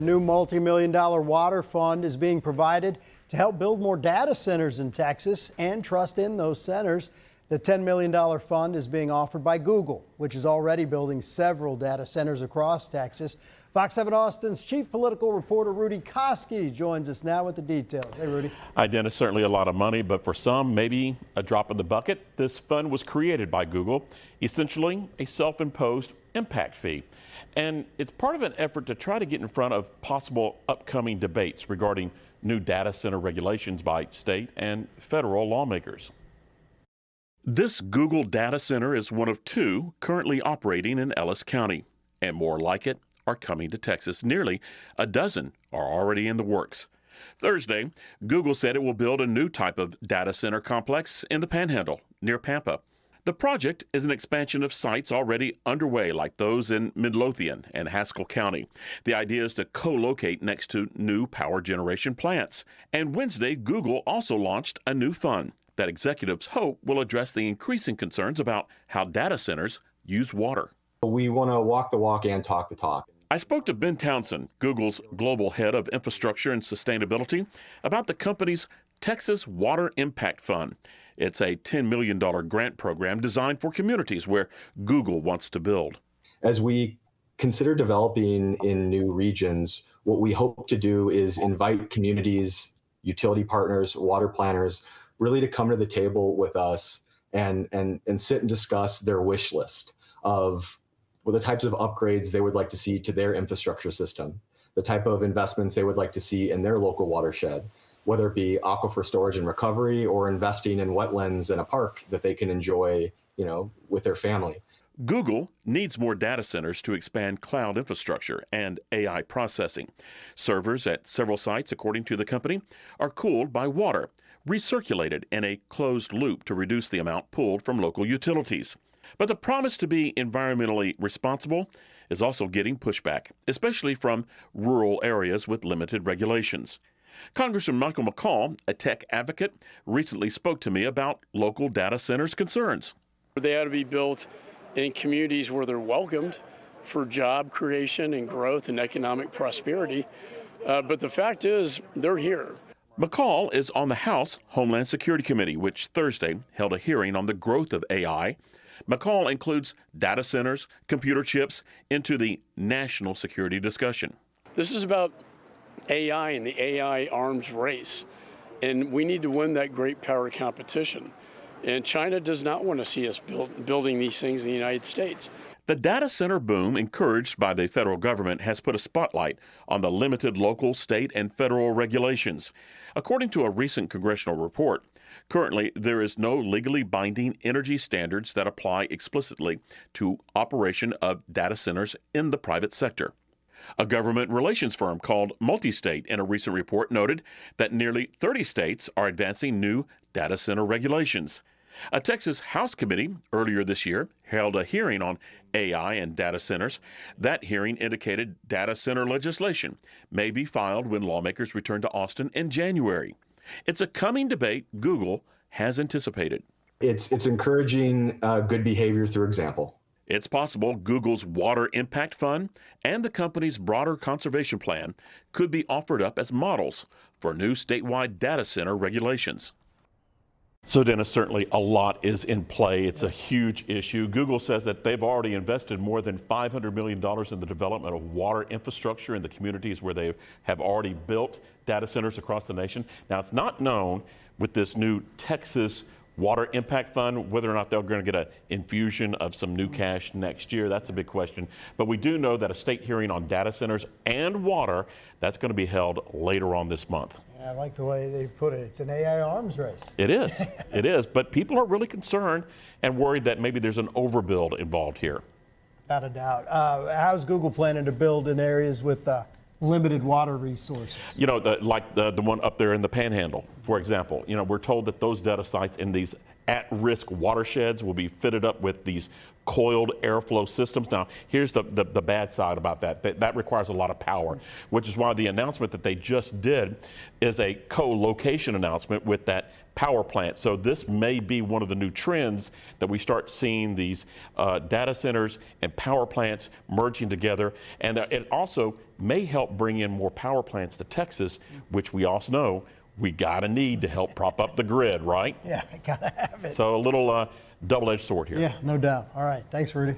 New multi-million-dollar water fund is being provided to help build more data centers in Texas and trust in those centers. The $10 million fund is being offered by Google, which is already building several data centers across Texas. Fox 7 Austin's chief political reporter Rudy Koski joins us now with the details. Hey, Rudy. Hi, Dennis. Certainly a lot of money, but for some, maybe a drop in the bucket. This fund was created by Google, essentially a self-imposed impact fee. And it's part of an effort to try to get in front of possible upcoming debates regarding new data center regulations by state and federal lawmakers. This Google data center is one of two currently operating in Ellis County, and more like it are coming to Texas. Nearly a dozen are already in the works. Thursday, Google said it will build a new type of data center complex in the Panhandle near Pampa. The project is an expansion of sites already underway, like those in Midlothian and Haskell County. The idea is to co-locate next to new power generation plants. And Wednesday, Google also launched a new fund that executives hope will address the increasing concerns about how data centers use water. We want to walk the walk and talk the talk. I spoke to Ben Townsend, Google's global head of infrastructure and sustainability, about the company's Texas Water Impact Fund. It's a $10 million grant program designed for communities where Google wants to build. As we consider developing in new regions, what we hope to do is invite communities, utility partners, water planners, really to come to the table with us and sit and discuss their wish list of the types of upgrades they would like to see to their infrastructure system, the type of investments they would like to see in their local watershed, whether it be aquifer storage and recovery or investing in wetlands and a park that they can enjoy, with their family. Google needs more data centers to expand cloud infrastructure and AI processing. Servers at several sites, according to the company, are cooled by water, recirculated in a closed loop to reduce the amount pulled from local utilities. But the promise to be environmentally responsible is also getting pushback, especially from rural areas with limited regulations. Congressman Michael McCall, a tech advocate, recently spoke to me about local data centers' concerns. They ought to be built in communities where they're welcomed for job creation and growth and economic prosperity. But the fact is, they're here. McCall is on the House Homeland Security Committee, which Thursday held a hearing on the growth of AI. McCall includes data centers, computer chips into the national security discussion. This is about AI and the AI arms race, and we need to win that great power competition. And China does not want to see us building these things in the United States. The data center boom, encouraged by the federal government, has put a spotlight on the limited local, state, and federal regulations. According to a recent congressional report, currently there is no legally binding energy standards that apply explicitly to operation of data centers in the private sector. A government relations firm called Multistate in a recent report noted that nearly 30 states are advancing new data center regulations. A Texas House committee earlier this year held a hearing on AI and data centers. That hearing indicated data center legislation may be filed when lawmakers return to Austin in January. It's a coming debate Google has anticipated. It's encouraging good behavior through example. It's possible Google's Water Impact Fund and the company's broader conservation plan could be offered up as models for new statewide data center regulations. So, Dennis, certainly a lot is in play. It's a huge issue. Google says that they've already invested more than $500 million in the development of water infrastructure in the communities where they have already built data centers across the nation. Now, it's not known with this new Texas Water Impact Fund whether or not they're going to get an infusion of some new cash next year. That's a big question. But we do know that a state hearing on data centers and water, that's going to be held later on this month. I like the way they put it. It's an AI arms race. It is. It is. But people are really concerned and worried that maybe there's an overbuild involved here. Without a doubt. How's Google planning to build in areas with limited water resources? Like the one up there in the Panhandle, for example. We're told that those data sites in these at-risk watersheds will be fitted up with these coiled airflow systems. Now, here's the bad side about that. That requires a lot of power, which is why the announcement that they just did is a co-location announcement with that power plant. So this may be one of the new trends that we start seeing these data centers and power plants merging together. And it also may help bring in more power plants to Texas, which we also know we gotta need to help prop up the grid, right? Yeah, gotta have it. So a little double-edged sword here. Yeah, no doubt. All right, thanks, Rudy.